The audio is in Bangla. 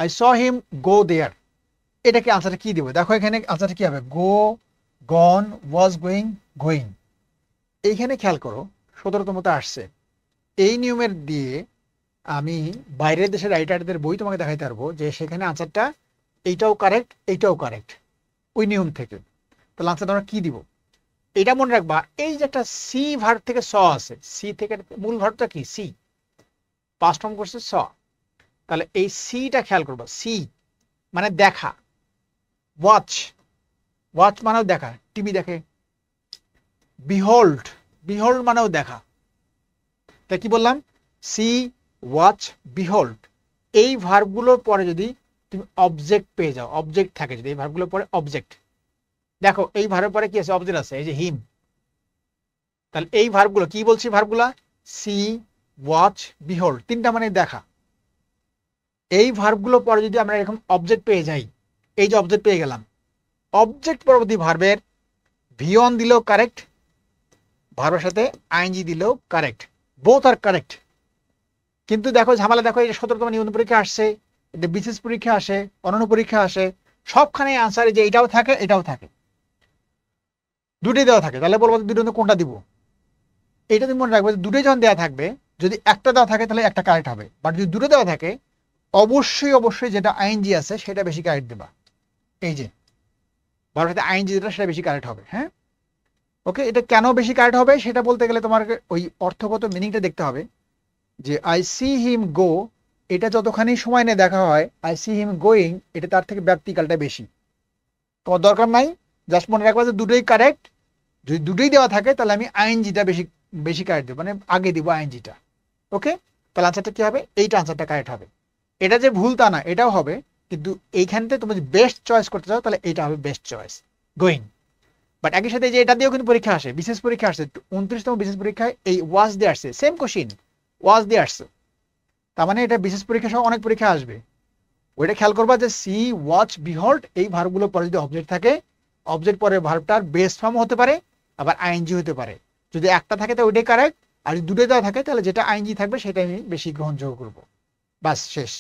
আই স হিম গো দেয়ার, এটাকে আনসারটা কি দিব? দেখো এখানে আনসারটা কি হবে? গো, গন, ওয়াজ গোয়িং, গোয়িং। এইখানে খেয়াল করো 17তম মতো আসছে। এই নিয়মের দিয়ে আমি বাইরের দেশের রাইটারদের বই তোমাকে দেখাইতে পারবো যে সেখানে আনসারটা এইটাও কারেক্ট, এইটাও কারেক্ট, ওই নিয়ম থেকে। তাহলে আনসারটা আমরা কি দিব? এটা মনে রাখবা, এই যে একটা সি ভার্ব থেকে স আছে, সি থেকে মূল ভার্বটা কি? সি, পাস্ট ফর্ম করছে স। তাহলে এই সিটা খেয়াল করবা, সি মানে দেখা, ওয়াচ, ওয়াচ মানেও দেখা, টিভি দেখে। বিহোল্ড, বিহোল্ড মানেও দেখা। তাই কি বললাম? See, watch, behold. এই ভার্বগুলোর পরে যদি তুমি অবজেক্ট পেয়ে যাও, অবজেক্ট থাকে যদি এই ভার্বগুলোর পরে অবজেক্ট, দেখো এই ভার্বের পরে কি আছে? অবজেক্ট আছে, এই যে হিম। তাহলে এই ভার্বগুলো কি বলছি? ভার্বগুলা সি, ওয়াচ, বিহোল্ড, তিনটা মানে দেখা। এই ভার্বগুলো পরে যদি আমরা এরকম অবজেক্ট পেয়ে যাই, এই যে অবজেক্ট পেয়ে গেলাম, অবজেক্ট পরবর্তী ভার্বের ভিওন দিলেও কারেক্ট, ভার্বের সাথে আইএনজি দিলেও কারেক্ট, বোথ আর কারেক্ট। কিন্তু দেখো ঝামেলা, দেখো এই 17তম নিবন্ধন পরীক্ষা আসছে, এটা বিশেষ পরীক্ষা আসে, অনন্য পরীক্ষা আসে, সবখানে আনসারে যে এটাও থাকে এটাও থাকে, দুটোই দেওয়া থাকে। তাহলে বলবো দুটোর মধ্যে কোনটা দিব? এটা তুমি মনে রাখবে, দুটোই যখন দেওয়া থাকবে, যদি একটা দেওয়া থাকে তাহলে একটা কারেক্ট হবে, বাট যদি দুটো দেওয়া থাকে অবশ্যই অবশ্যই যেটা আইএনজি আছে সেটা বেশি কারেক্ট দেবা। এই যে ভার্বের সাথে আইএনজি যেটা, সেটা বেশি কারেক্ট হবে। হ্যাঁ, ওকে। এটা কেন বেশি কারেক্ট হবে সেটা বলতে গেলে তোমার ওই অর্থগত মিনিংটা দেখতে হবে। যে আই সি হিম গো, এটা যতখানি সময় নিয়ে দেখা হয়, আই সি হিম গোয়িং এটা তার থেকে ব্যাপ্তিকালটা বেশি। তোমার দরকার নাই, জাস্ট মনে রাখবা যে দুটোই কারেক্ট। যদি দুটোই দেওয়া থাকে তাহলে আমি আইএনজিটা বেশি বেশি কারেক্ট দেবো, মানে আগে দিব আইএনজিটা। ওকে, তাহলে আনসারটা কি হবে? এইটা আনসারটা কারেক্ট হবে। এটা যে ভুল তা না, এটাও হবে, কিন্তু এইখানতে তুমি যদি বেস্ট চয়েস করতে চাও তাহলে এটা হবে বেস্ট চয়েস, গোয়িং। বাট একই সাথে যে এটা দিয়েও কিন্তু পরীক্ষা আসে, বিশেষ পরীক্ষা আসছে 29তম বিশেষ পরীক্ষায় এই ওয়াজ দিয়ে আসছে, সেম কোশ্চিন ওয়াজ দিয়ে আসছে। তার মানে এটা বিশেষ পরীক্ষা সহ অনেক পরীক্ষা আসবে। ওইটা খেয়াল করবা যে সি, ওয়াচ, বিহল্ড এই ভার্বগুলো পরে যদি অবজেক্ট থাকে, অবজেক্ট পরে ভার্বটার বেস ফর্ম হতে পারে, আবার আইএনজি হতে পারে। যদি একটা থাকে তাহলে ওইটাই কারেক্ট, আর যদি দুটো দেওয়া থাকে তাহলে যেটা আইএনজি থাকবে সেটা আমি বেশি গ্রহণযোগ্য করবো। বাস, শেষ।